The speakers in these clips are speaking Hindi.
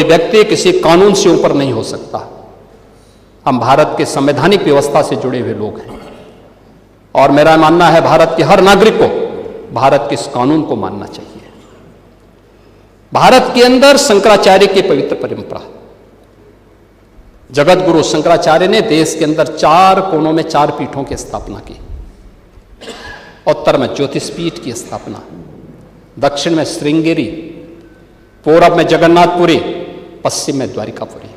व्यक्ति किसी कानून से ऊपर नहीं हो सकता। हम भारत के संवैधानिक व्यवस्था से जुड़े हुए लोग हैं और मेरा मानना है भारत के हर नागरिक को भारत के इस कानून को मानना चाहिए। भारत के अंदर शंकराचार्य की पवित्र परंपरा, जगत गुरु शंकराचार्य ने देश के अंदर 4 कोनों में 4 पीठों की स्थापना की। उत्तर में ज्योतिष पीठ की स्थापना, दक्षिण में श्रृंगेरी, पूर्व में जगन्नाथपुरी, पश्चिम में द्वारिकापुरी।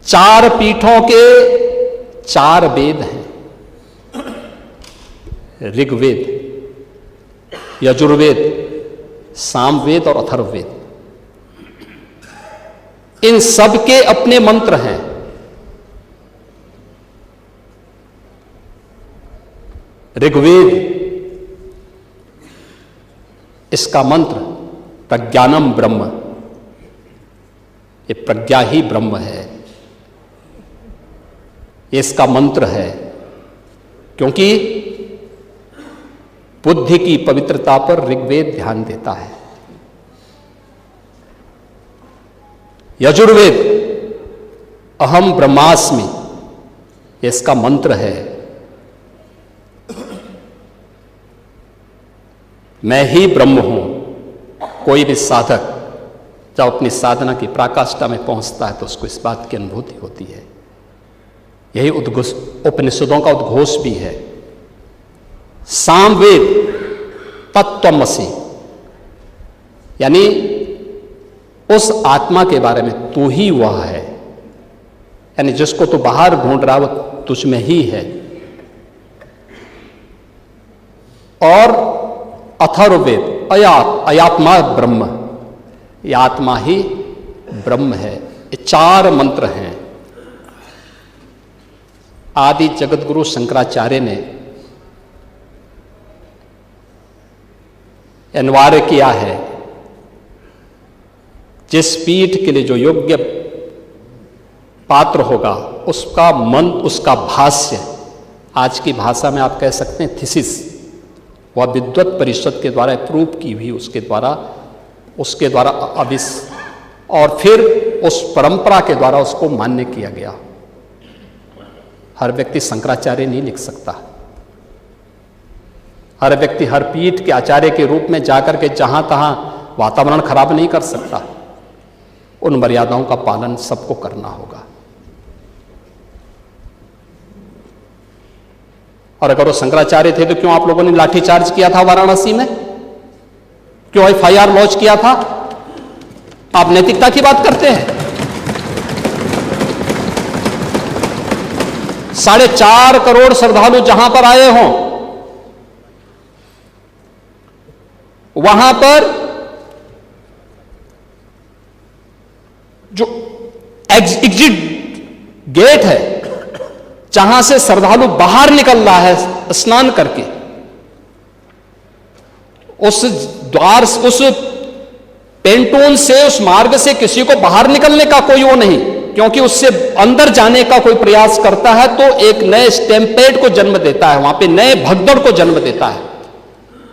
4 पीठों के 4 वेद हैं, ऋग्वेद, यजुर्वेद, सामवेद और अथर्ववेद। इन सब के अपने मंत्र हैं। ऋग्वेद, इसका मंत्र प्रज्ञानम ब्रह्म, ये प्रज्ञा ही ब्रह्म है, ये इसका मंत्र है। क्योंकि बुद्धि की पवित्रता पर ऋग्वेद ध्यान देता है। यजुर्वेद अहम ब्रह्मास्मि, ये इसका मंत्र है, मैं ही ब्रह्म हूं। कोई भी साधक जब अपनी साधना की पराकाष्ठा में पहुंचता है तो उसको इस बात की अनुभूति होती है। यही उपनिषदों का उद्घोष भी है। सामवेद तत्त्वमसि, यानी उस आत्मा के बारे में तू ही वह है, यानी जिसको तू बाहर ढूंढ रहा है वो तुझ में ही है। और अथर्ववेद अयात्मा ब्रह्म, ये आत्मा ही ब्रह्म है। ये 4 मंत्र हैं। आदि जगत गुरु शंकराचार्य ने अनिवार्य किया है, जिस पीठ के लिए जो योग्य पात्र होगा उसका मंत्र, उसका भाष्य, आज की भाषा में आप कह सकते हैं थीसिस, वह विद्वत परिषद के द्वारा अप्रूव की हुई, उसके द्वारा और फिर उस परंपरा के द्वारा उसको मान्य किया गया। हर व्यक्ति शंकराचार्य नहीं लिख सकता। हर व्यक्ति हर पीठ के आचार्य के रूप में जाकर के जहां तहां वातावरण खराब नहीं कर सकता। उन मर्यादाओं का पालन सबको करना होगा। और अगर वो शंकराचार्य थे तो क्यों आप लोगों ने लाठीचार्ज किया था वाराणसी में? क्यों FIR लॉन्च किया था? आप नैतिकता की बात करते हैं। 4.5 करोड़ श्रद्धालु जहां पर आए हों, वहां पर जो एग्जिट गेट है, जहां से श्रद्धालु बाहर निकल रहा है स्नान करके, उस द्वार, उस पेंटून से, उस मार्ग से किसी को बाहर निकलने का कोई वो नहीं, क्योंकि उससे अंदर जाने का कोई प्रयास करता है तो एक नए स्टैम्पेड को जन्म देता है, वहां पे नए भगदड़ को जन्म देता है,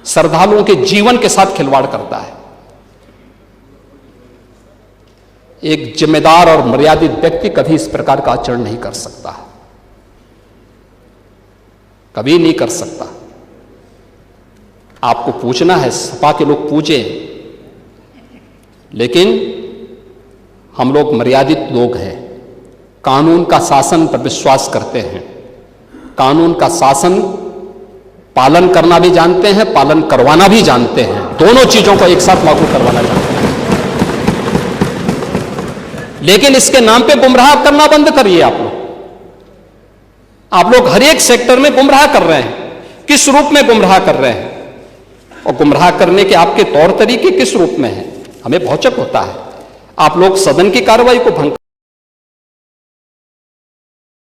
श्रद्धालुओं के जीवन के साथ खिलवाड़ करता है। एक जिम्मेदार और मर्यादित व्यक्ति कभी इस प्रकार का आचरण नहीं कर सकता, कभी नहीं कर सकता। आपको पूछना है, सपा के लोग पूछे, लेकिन हम लोग मर्यादित लोग हैं, कानून का शासन पर विश्वास करते हैं, कानून का शासन पालन करना भी जानते हैं, पालन करवाना भी जानते हैं, दोनों चीजों को एक साथ लागू करवाना जानते हैं। लेकिन इसके नाम पे गुमराह करना बंद करिए। आप लोग हर एक सेक्टर में गुमराह कर रहे हैं। किस रूप में गुमराह कर रहे हैं और गुमराह करने के आपके तौर तरीके किस रूप में हैं? हमें भौचक होता है। आप लोग सदन की कार्रवाई को भंग